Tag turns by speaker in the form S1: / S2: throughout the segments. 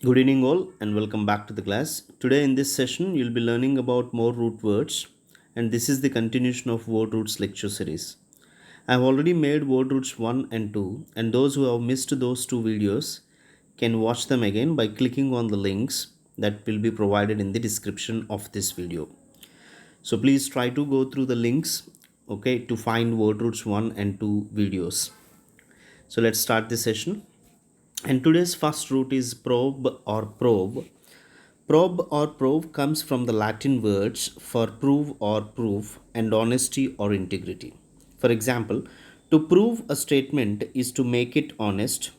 S1: Good evening, all, and welcome back to the class. Today, in this session, you'll be learning about more root words, and this is the continuation of word roots lecture series. I've already made word roots 1 and 2, and those who have missed those two videos can watch them again by clicking on the links that will be provided in the description of this video. So, please try to go through the links, okay, to find word roots 1 and 2 videos. So, let's start the session. And today's first root is probe or probe. Probe or prove comes from the Latin words for prove or proof and honesty or integrity. For example, to prove a statement is to make it honest,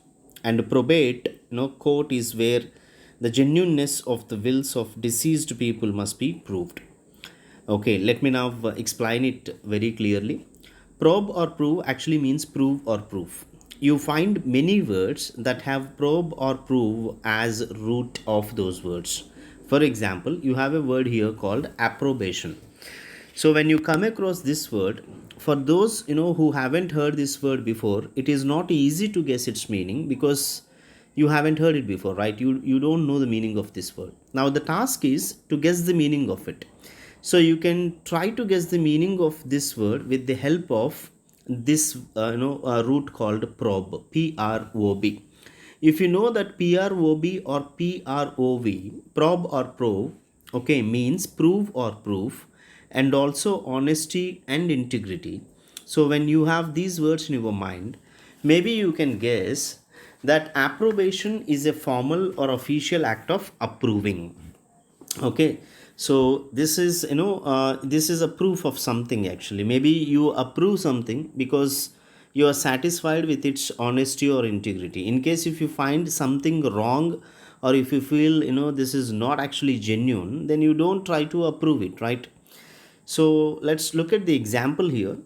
S1: and probate, court is where the genuineness of the wills of deceased people must be proved. Okay, let me now explain it very clearly. Probe or prove actually means prove or proof. You find many words that have probe or prove as root of those words. For example, you have a word here called approbation. So when you come across this word, for those who haven't heard this word before, it is not easy to guess its meaning because you haven't heard it before, right? You don't know the meaning of this word. Now the task is to guess the meaning of it. So you can try to guess the meaning of this word with the help of this root called prob, P-R-O-B. If you know that P-R-O-B or P-R-O-V, prob or prove, okay, means prove or proof, and also honesty and integrity. So when you have these words in your mind, maybe you can guess that approbation is a formal or official act of approving. Okay, so this is a proof of something. Actually, maybe you approve something because you are satisfied with its honesty or integrity. In case if you find something wrong, or if you feel this is not actually genuine, then you don't try to approve it, right? So let's look at the example here.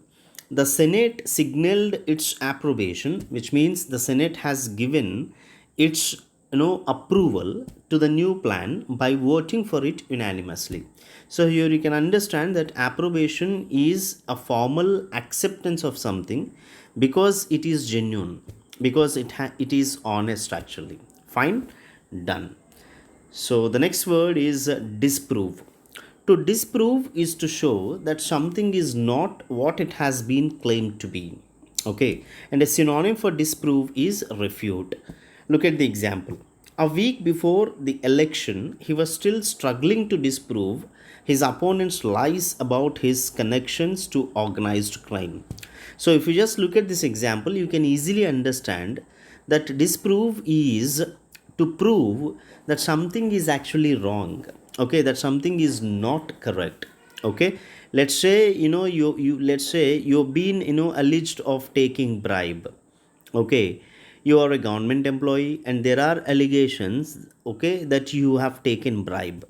S1: The Senate signaled its approbation, which means the Senate has given its approval to the new plan by voting for it unanimously. So here you can understand that approbation is a formal acceptance of something because it is genuine, because it is honest actually. Fine, done. So the next word is disprove. To disprove is to show that something is not what it has been claimed to be. Okay, and a synonym for disprove is refute. Look at the example. A week before the election, he was still struggling to disprove his opponent's lies about his connections to organized crime. So, if you just look at this example, you can easily understand that disprove is to prove that something is actually wrong, okay, that something is not correct. Okay, let's say you let's say you've been alleged of taking bribe. Okay, you are a government employee and there are allegations, okay, that you have taken bribe.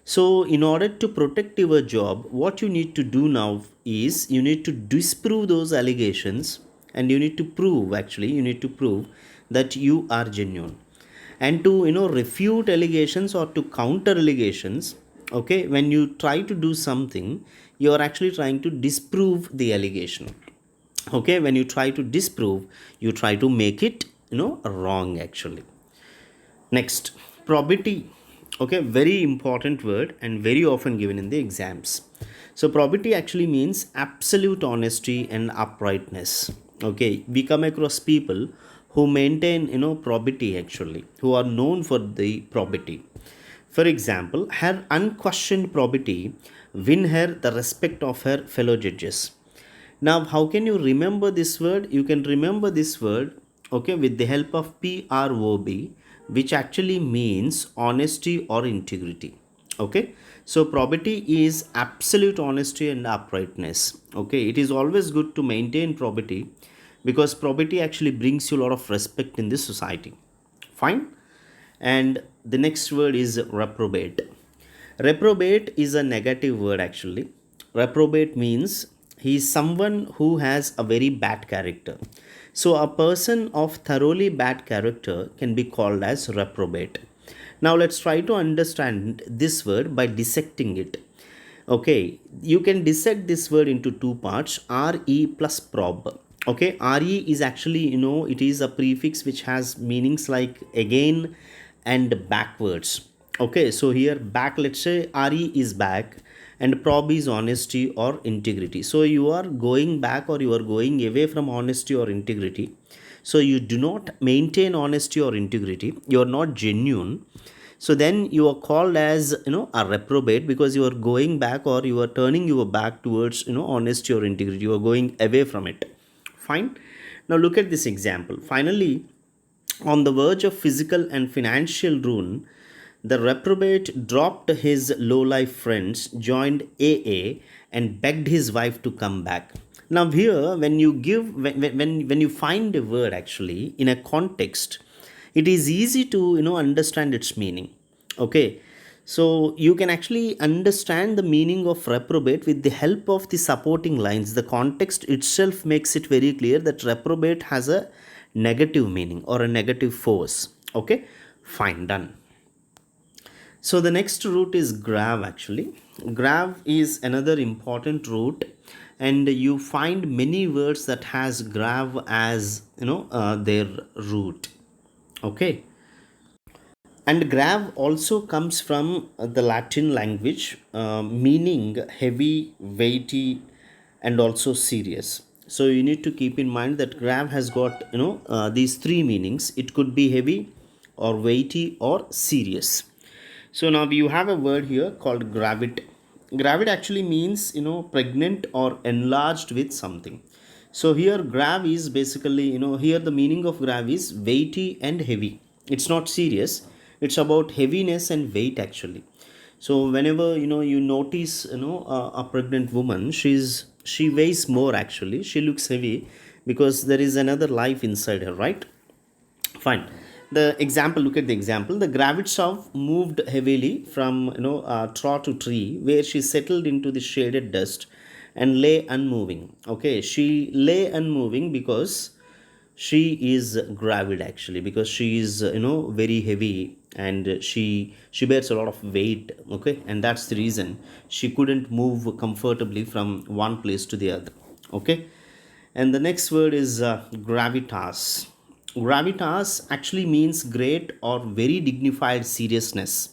S1: So in order to protect your job, what you need to do now is you need to disprove those allegations, and you need to prove, actually you need to prove that you are genuine. And to refute allegations or to counter allegations, okay, when you try to do something, you are actually trying to disprove the allegation. Okay, when you try to disprove, you try to make it wrong actually. Next, probity. Okay, very important word and very often given in the exams. So probity actually means absolute honesty and uprightness. Okay, we come across people who maintain probity, actually, who are known for the probity. For example, her unquestioned probity win her the respect of her fellow judges. Now, how can you remember this word? You can remember this word, okay, with the help of PROB, which actually means honesty or integrity. Okay, so probity is absolute honesty and uprightness. Okay, it is always good to maintain probity because probity actually brings you a lot of respect in this society. Fine. And the next word is reprobate. Reprobate is a negative word actually. Reprobate means he is someone who has a very bad character. So a person of thoroughly bad character can be called as reprobate. Now let's try to understand this word by dissecting it. Okay, you can dissect this word into two parts, re plus prob. Okay, re is actually it is a prefix which has meanings like again, and backwards. Okay, so here back, let's say re is back and prob is honesty or integrity. So you are going back or you are going away from honesty or integrity. So you do not maintain honesty or integrity, you are not genuine. So then you are called as, a reprobate, because you are going back or you are turning your back towards, honesty or integrity, you are going away from it. Fine. Now look at this example. Finally, on the verge of physical and financial ruin, the reprobate dropped his low-life friends, joined AA, and begged his wife to come back. Now here, when you give, when you find a word actually in a context, it is easy to understand its meaning. Okay, so you can actually understand the meaning of reprobate with the help of the supporting lines. The context itself makes it very clear that reprobate has a negative meaning or a negative force. Okay, fine, done. So the next root is grav actually. Grav is another important root, and you find many words that has grav as their root. Okay, and grav also comes from the Latin language, meaning heavy, weighty, and also serious. So you need to keep in mind that grav has got these three meanings. It could be heavy, or weighty, or serious. So now you have a word here called gravid. Gravid actually means pregnant or enlarged with something. So here grav is basically, here the meaning of grav is weighty and heavy. It's not serious. It's about heaviness and weight actually. So whenever you notice a pregnant woman, she weighs more actually. She looks heavy because there is another life inside her, right? Fine. The example, look at the example. The Gravitsov moved heavily from straw to tree, where she settled into the shaded dust and lay unmoving. Okay, she lay unmoving because she is gravid actually, because she is very heavy, and she bears a lot of weight. Okay, and that's the reason she couldn't move comfortably from one place to the other. Okay, and the next word is gravitas. Gravitas actually means great or very dignified seriousness.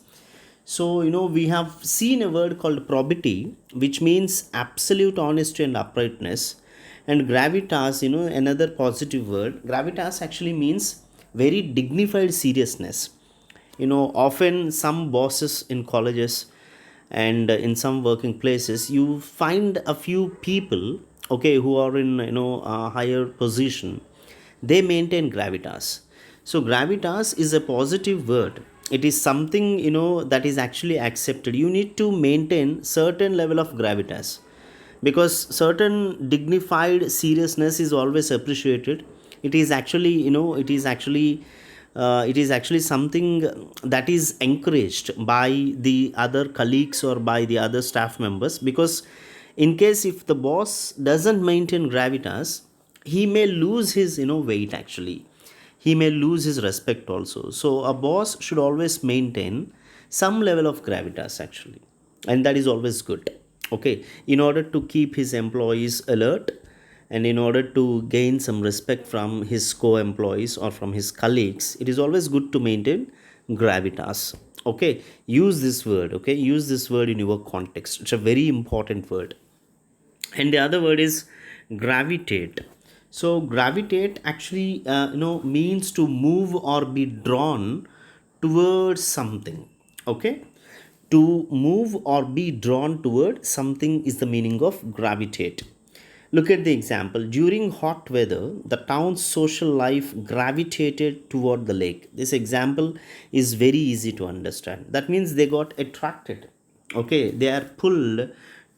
S1: So, we have seen a word called probity, which means absolute honesty and uprightness. And gravitas, another positive word. Gravitas actually means very dignified seriousness. Often some bosses in colleges and in some working places, you find a few people, okay, who are in a higher position. They maintain gravitas. So gravitas is a positive word. It is something that is actually accepted. You need to maintain certain level of gravitas, because certain dignified seriousness is always appreciated. It is actually it is actually something that is encouraged by the other colleagues or by the other staff members, because in case if the boss doesn't maintain gravitas, he may lose his weight actually. He may lose his respect also. So a boss should always maintain some level of gravitas actually, and that is always good. Okay, in order to keep his employees alert, and in order to gain some respect from his co-employees or from his colleagues, it is always good to maintain gravitas. Okay, use this word. Okay, use this word in your context. It's a very important word. And the other word is gravitate. So gravitate actually means to move or be drawn towards something. Okay, to move or be drawn toward something is the meaning of gravitate. Look at the example. During hot weather, the town's social life gravitated toward the lake. This example is very easy to understand. That means they got attracted. Okay, they are pulled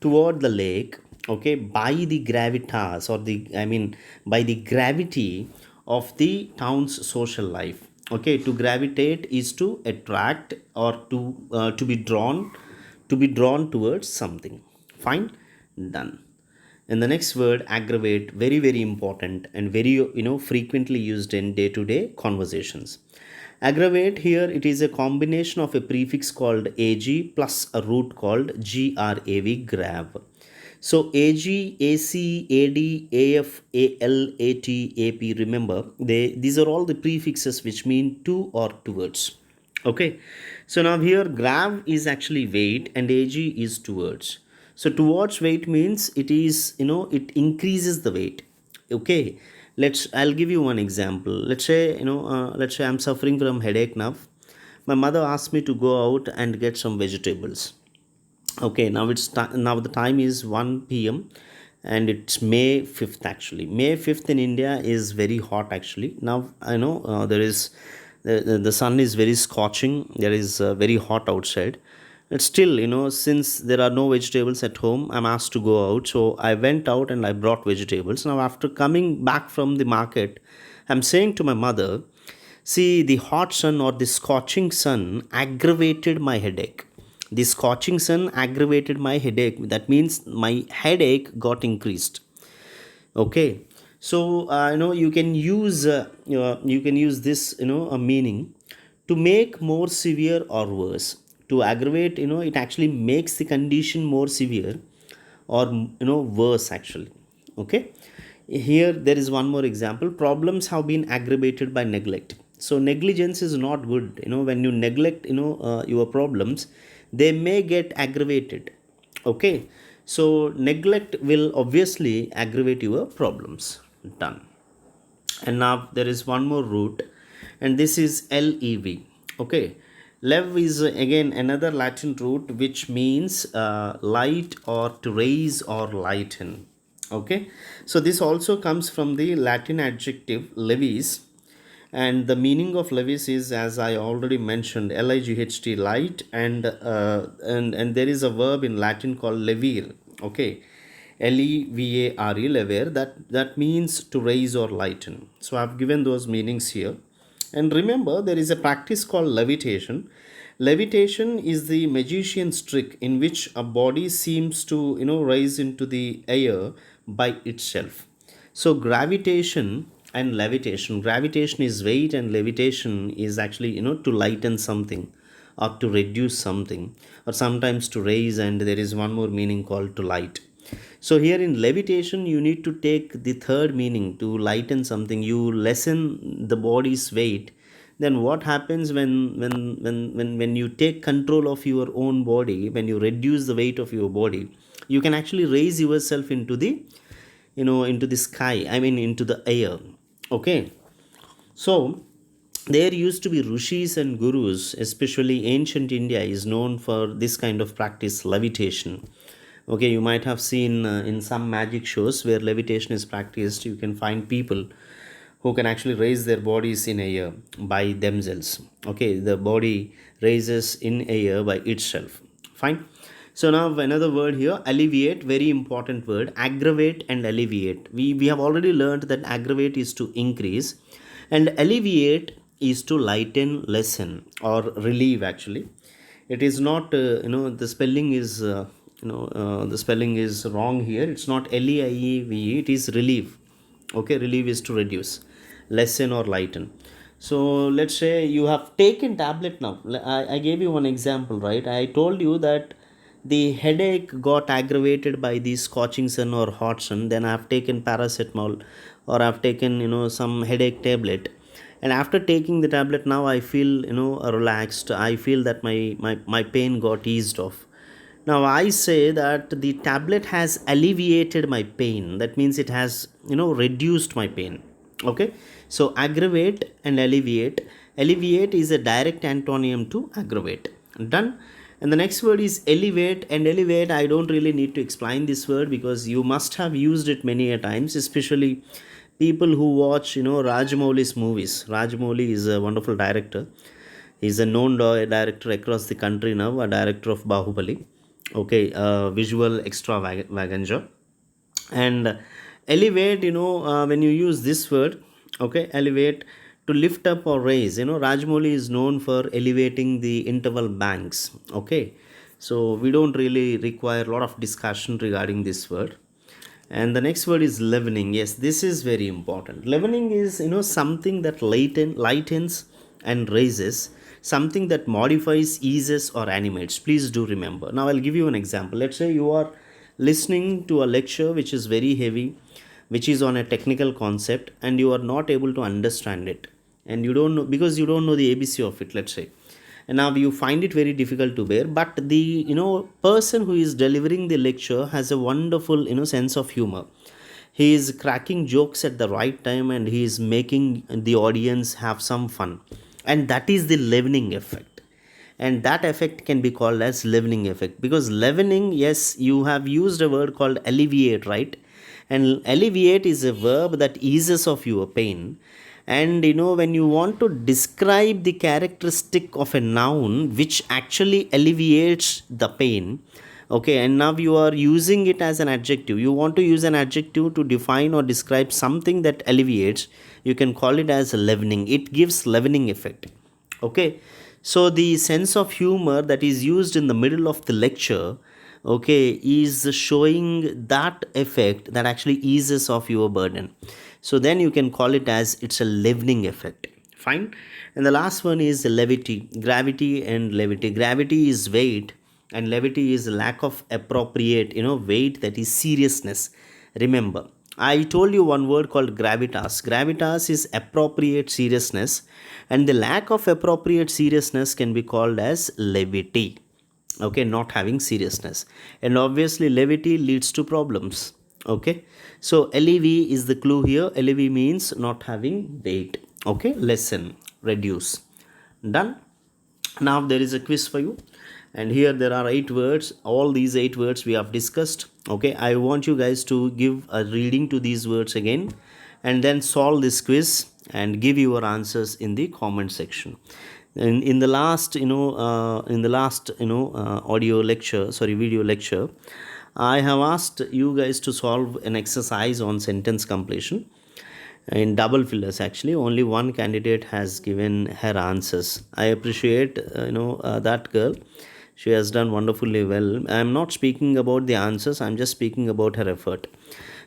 S1: toward the lake. Okay, by the gravitas, or by the gravity of the town's social life. Okay, to gravitate is to attract, or to be drawn towards something. Fine, done. And the next word, aggravate, very very important and very frequently used in day to day conversations. Aggravate, here it is a combination of a prefix called ag plus a root called grav, grav. So ag, ac, ad, af, al, at, ap, remember, these are all the prefixes which mean to or towards. Okay, so now here grav is actually weight and ag is towards. So towards weight means it is, it increases the weight. Okay, I'll give you one example. Let's say I'm suffering from headache now. My mother asked me to go out and get some vegetables. Okay, now the time is 1 p.m. and it's May 5th. Actually, May 5th in India is very hot. Actually, now I know there is the sun is very scorching. There is very hot outside. But still, since there are no vegetables at home, I'm asked to go out. So I went out and I brought vegetables. Now, after coming back from the market, I'm saying to my mother, see, the hot sun or the scorching sun aggravated my headache. The scorching sun aggravated my headache. That means my headache got increased. Okay, so you can use this, a meaning to make more severe or worse. To aggravate, it actually makes the condition more severe or worse actually. Okay, here there is one more example. Problems have been aggravated by neglect. So negligence is not good. When you neglect, your problems, they may get aggravated. Okay, so neglect will obviously aggravate your problems. Done. And now there is one more root, and this is lev. Okay, lev is again another Latin root which means light or to raise or lighten. Okay, so this also comes from the Latin adjective levis, and the meaning of levis is, as I already mentioned, light, light, and there is a verb in Latin called levere. Okay, levare, levere, that means to raise or lighten. So I've given those meanings here. And remember, there is a practice called levitation. Levitation is the magician's trick in which a body seems to rise into the air by itself. So gravitation and levitation. Gravitation is weight and levitation is actually to lighten something or to reduce something, or sometimes to raise, and there is one more meaning called to light. So here in levitation you need to take the third meaning, to lighten something. You lessen the body's weight. Then what happens when you take control of your own body, when you reduce the weight of your body, you can actually raise yourself into the into the sky, I mean into the air. Okay, so there used to be rishis and gurus, especially ancient India is known for this kind of practice, levitation. Okay, you might have seen in some magic shows where levitation is practiced, you can find people who can actually raise their bodies in air by themselves. Okay, the body raises in air by itself. Fine. So now another word here, alleviate, very important word, aggravate and alleviate. We have already learned that aggravate is to increase and alleviate is to lighten, lessen or relieve actually. It is not, the spelling is, the spelling is wrong here. It's not leieve, it is relieve. Okay, relieve is to reduce, lessen or lighten. So let's say you have taken tablet now. I gave you one example, right? I told you that the headache got aggravated by the scorching sun or hot sun. Then I have taken paracetamol, or I've taken some headache tablet, and after taking the tablet now I feel relaxed. I feel that my pain got eased off. Now I say that the tablet has alleviated my pain. That means it has reduced my pain. Okay, so aggravate and alleviate. Alleviate is a direct antonym to aggravate. Done. And the next word is elevate. And elevate, I don't really need to explain this word because you must have used it many a times, especially people who watch Rajamouli's movies. Rajamouli is a wonderful director. He's a known director across the country now, a director of Bahubali. Okay, visual extravaganza. And elevate, when you use this word, okay, elevate, to lift up or raise. Rajmouli is known for elevating the interval banks. Okay, so we don't really require a lot of discussion regarding this word. And the next word is leavening. Yes, this is very important. Leavening is something that lightens and raises, something that modifies, eases or animates. Please do remember. Now I'll give you an example. Let's say you are listening to a lecture which is very heavy, which is on a technical concept, and you are not able to understand it, and you don't know because you don't know the ABC of it, let's say. and now you find it very difficult to bear, but the person who is delivering the lecture has a wonderful sense of humor. He is cracking jokes at the right time, and he is making the audience have some fun, and that is the leavening effect. And that effect can be called as leavening effect, because leavening, yes, you have used a word called alleviate, right? And alleviate is a verb that eases of your pain. And when you want to describe the characteristic of a noun which actually alleviates the pain, okay, and now you are using it as an adjective, you want to use an adjective to define or describe something that alleviates, you can call it as leavening. It gives leavening effect. Okay, so the sense of humor that is used in the middle of the lecture, okay, is showing that effect that actually eases off your burden. So then you can call it as it's a leavening effect. Fine. And the last one is levity. Gravity and levity. Gravity is weight, and levity is lack of appropriate weight, that is seriousness. Remember, I told you one word called gravitas. Gravitas is appropriate seriousness, and the lack of appropriate seriousness can be called as levity. Okay, not having seriousness, and obviously levity leads to problems. Okay, so lev is the clue here. Lev means not having weight. Okay, lessen, reduce. Done. Now there is a quiz for you, and here there are 8 words. All these 8 words we have discussed. Okay, I want you guys to give a reading to these words again, and then solve this quiz and give your answers in the comment section. In the last audio lecture, sorry, video lecture, I have asked you guys to solve an exercise on sentence completion in double fillers. Actually, only one candidate has given her answers. I appreciate that girl. She has done wonderfully well. I am not speaking about the answers, I'm just speaking about her effort.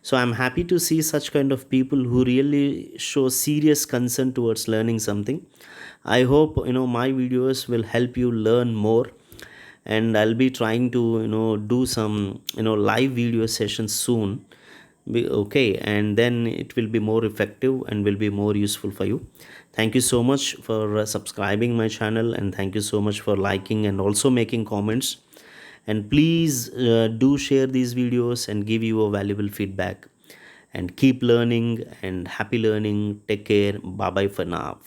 S1: So I'm happy to see such kind of people who really show serious concern towards learning something. I hope my videos will help you learn more, and I'll be trying to do some live video sessions soon. Okay, and then it will be more effective and will be more useful for you. Thank you so much for subscribing my channel, and thank you so much for liking and also making comments. And please do share these videos and give you a valuable feedback, and keep learning, and happy learning. Take care. Bye bye for now.